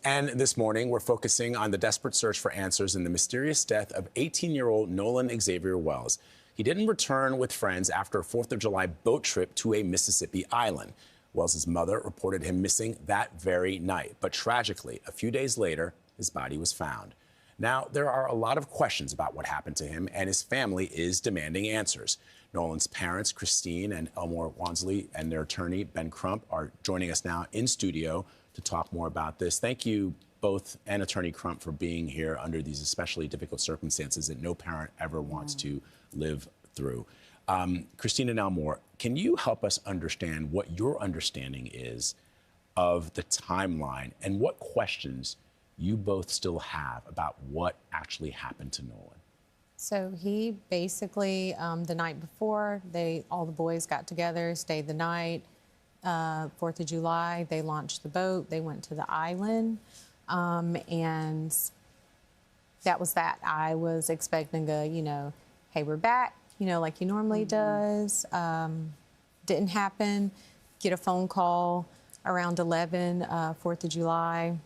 And this morning, we're focusing on the desperate search for answers in the mysterious death of 18-year-old Nolan Xavier Wells. He didn't return with friends after a 4th of July boat trip to a Mississippi island. Wells' mother reported him missing that very night. But tragically, a few days later, his body was found. Now, there are a lot of questions about what happened to him, and his family is demanding answers. Nolan's parents, Christine and Elmore Wonsley, and their attorney, Ben Crump, are joining us now in studio to talk more about this. Thank you both and Attorney Crump for being here under these especially difficult circumstances that no parent ever wants to live through. Christine and Elmore, can you help us understand what your understanding is of the timeline and what questions you both still have about what actually happened to Nolan? So he basically, the night before, all the boys got together, stayed the night. 4th of July, they launched the boat. They went to the island, and that was that. I was expecting hey, we're back, like he normally does. Didn't happen. Get a phone call around 11, 4th of July.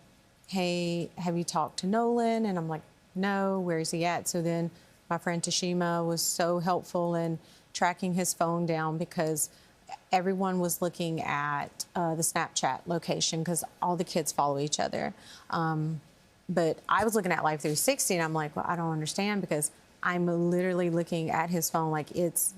Hey, have you talked to Nolan? And I'm like, no, where is he at? So then my friend Tashima was so helpful in tracking his phone down because everyone was looking at the Snapchat location because all the kids follow each other. But I was looking at Life 360 and I'm like, well, I don't understand because I'm literally looking at his phone like it's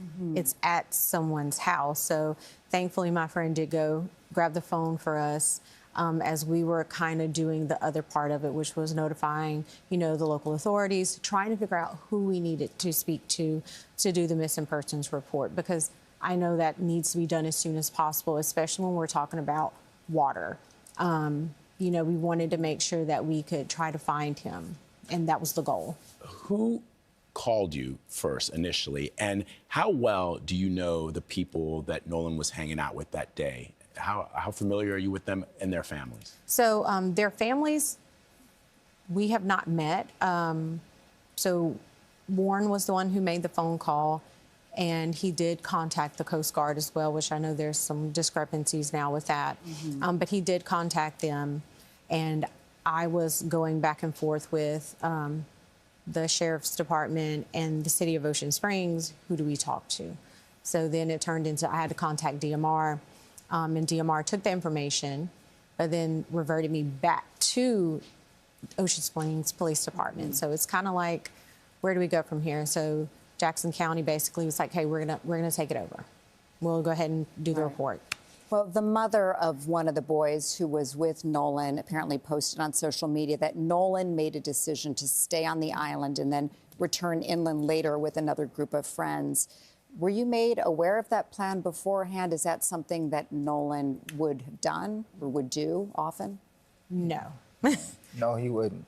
at someone's house. So thankfully my friend did go grab the phone for us as we were kind of doing the other part of it, which was notifying, the local authorities, trying to figure out who we needed to speak to do the missing persons report, because I know that needs to be done as soon as possible, especially when we're talking about water. We wanted to make sure that we could try to find him, and that was the goal. Who called you first initially, and how well do you know the people that Nolan was hanging out with that day? How familiar are you with them and their families? So their families, we have not met. So Warren was the one who made the phone call, and he did contact the Coast Guard as well, which I know there's some discrepancies now with that. But he did contact them, and I was going back and forth with the Sheriff's Department and the City of Ocean Springs. Who do we talk to? So then it turned into I had to contact DMR. And DMR took the information, but then reverted me back to Ocean Springs Police Department. So it's kind of like, where do we go from here? So Jackson County basically was like, hey, we're gonna take it over. We'll go ahead and do the report. Well, the mother of one of the boys who was with Nolan apparently posted on social media that Nolan made a decision to stay on the island and then return inland later with another group of friends. Were you made aware of that plan beforehand? Is that something that Nolan would have done or would do often? No. No, he wouldn't.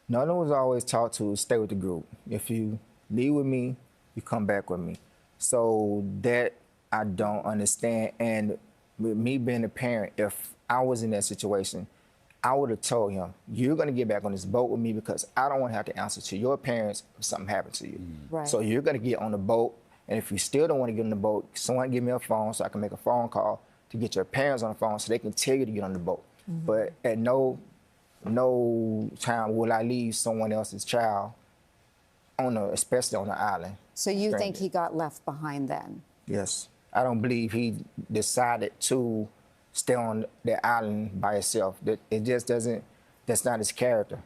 Nolan was always taught to stay with the group. If you leave with me, you come back with me. So that I don't understand. And with me being a parent, if I was in that situation, I would have told him, you're going to get back on this boat with me because I don't want to have to answer to your parents if something happened to you. Right. So you're going to get on the boat. And if you still don't want to get on the boat, someone give me a phone so I can make a phone call to get your parents on the phone so they can tell you to get on the boat. But at no time will I leave someone else's child especially on the island. So you think he got left behind then? Yes. I don't believe he decided to stay on the island by himself. It just doesn't, that's not his character.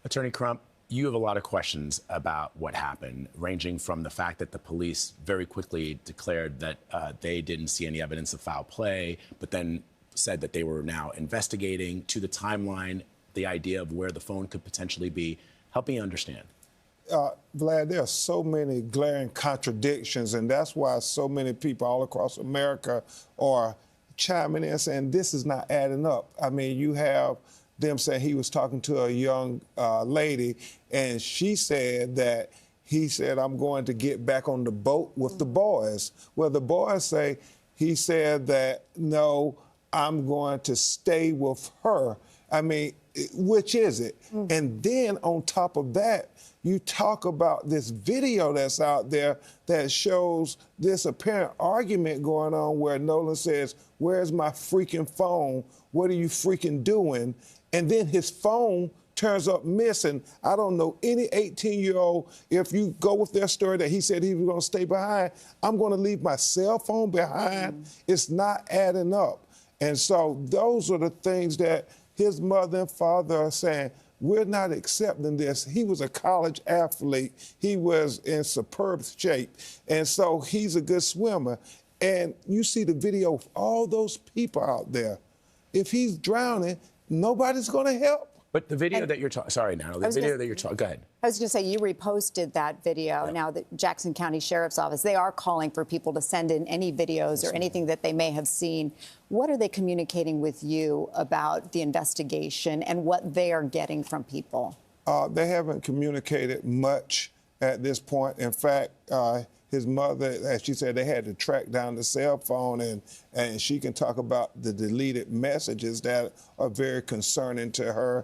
Attorney Crump, you have a lot of questions about what happened, ranging from the fact that the police very quickly declared that they didn't see any evidence of foul play, but then said that they were now investigating, to the timeline, the idea of where the phone could potentially be. Help me understand. Vlad, there are so many glaring contradictions, and that's why so many people all across America are chiming in saying this is not adding up. I mean, you have them saying he was talking to a young lady, and she said that he said, I'm going to get back on the boat with the boys. Well, the boys say he said that, no, I'm going to stay with her. I mean, which is it? And then on top of that, you talk about this video that's out there that shows this apparent argument going on where Nolan says, "Where's my freaking phone? What are you freaking doing?" And then his phone turns up missing. I don't know any 18-year-old, if you go with their story that he said he was going to stay behind, I'm going to leave my cell phone behind. It's not adding up. And so those are the things that his mother and father are saying, we're not accepting this. He was a college athlete. He was in superb shape. And so he's a good swimmer. And you see the video of all those people out there. If he's drowning, nobody's going to help. But the video that you're talking, sorry, Natalie, the video that you're talking, go ahead. I was going to say, you reposted that video. Now, the Jackson County Sheriff's Office, they are calling for people to send in any videos or anything that they may have seen. What are they communicating with you about the investigation and what they are getting from people? They haven't communicated much at this point. In fact, his mother, as she said, they had to track down the cell phone, and she can talk about the deleted messages that are very concerning to her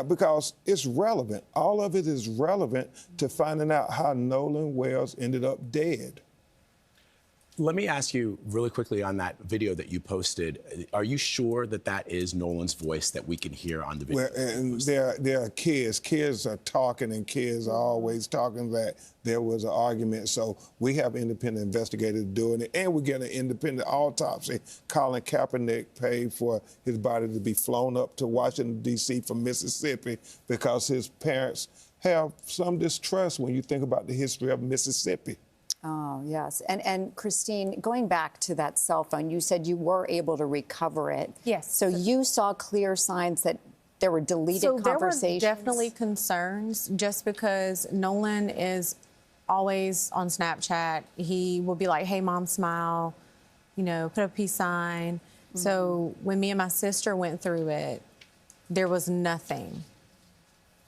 because it's relevant. All of it is relevant to finding out how Nolan Wells ended up dead. Let me ask you really quickly on that video that you posted. Are you sure that that is Nolan's voice that we can hear on the video? Well, and there are kids. Kids are talking, and kids are always talking that there was an argument. So we have independent investigators doing it, and we get an independent autopsy. Colin Kaepernick paid for his body to be flown up to Washington, D.C. from Mississippi because his parents have some distrust when you think about the history of Mississippi. Oh, yes. And Christine, going back to that cell phone, you said you were able to recover it. Yes. So you saw clear signs that there were deleted conversations? There were definitely concerns just because Nolan is always on Snapchat. He will be like, hey, Mom, smile, you know, put a peace sign. So when me and my sister went through it, there was nothing.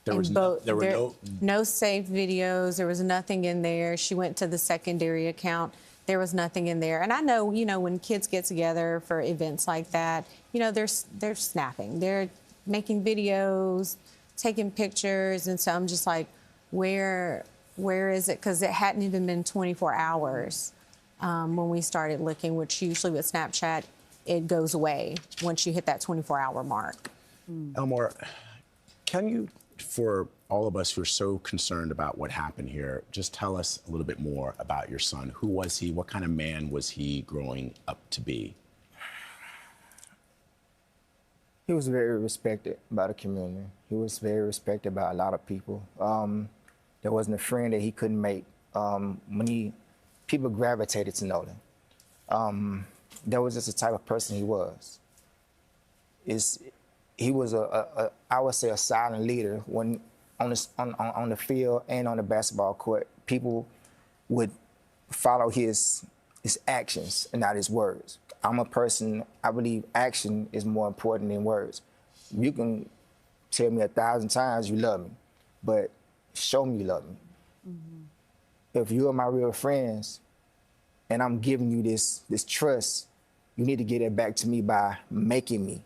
There was no saved videos. There was nothing in there. She went to the secondary account. There was nothing in there. And I know, you know, when kids get together for events like that, you know, they're snapping. They're making videos, taking pictures. And so I'm just like, where is it? Because it hadn't even been 24 hours when we started looking, which usually with Snapchat, it goes away once you hit that 24-hour mark. Elmore, can you, for all of us who are so concerned about what happened here, just tell us a little bit more about your son. Who was he? What kind of man was he growing up to be? He was very respected by the community. He was very respected by a lot of people. There wasn't a friend that he couldn't make. People gravitated to Nolan. That was just the type of person he was. He was I would say a silent leader when on the field and on the basketball court. People would follow his actions and not his words. I'm a person, I believe action is more important than words. You can tell me 1,000 times you love me, but show me you love me. If you are my real friends and I'm giving you this trust, you need to get it back to me by making me.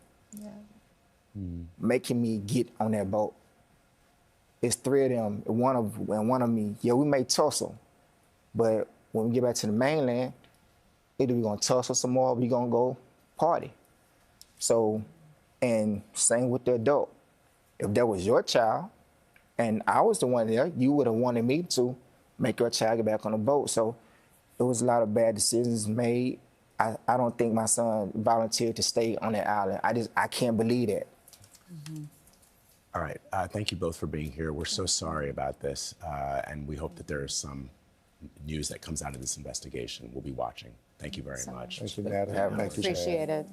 Making me get on that boat. It's 3 of them, one of me. Yeah, we may tussle, but when we get back to the mainland, either we're gonna tussle some more, or we're gonna go party. So, and same with the adult. If that was your child, and I was the one there, you would have wanted me to make your child get back on the boat. So, there was a lot of bad decisions made. I don't think my son volunteered to stay on that island. I can't believe that. All right. Thank you both for being here. We're so sorry about this, and we hope that there is some news that comes out of this investigation. We'll be watching. Thank you very much. Thank you, Natalie. Appreciate it.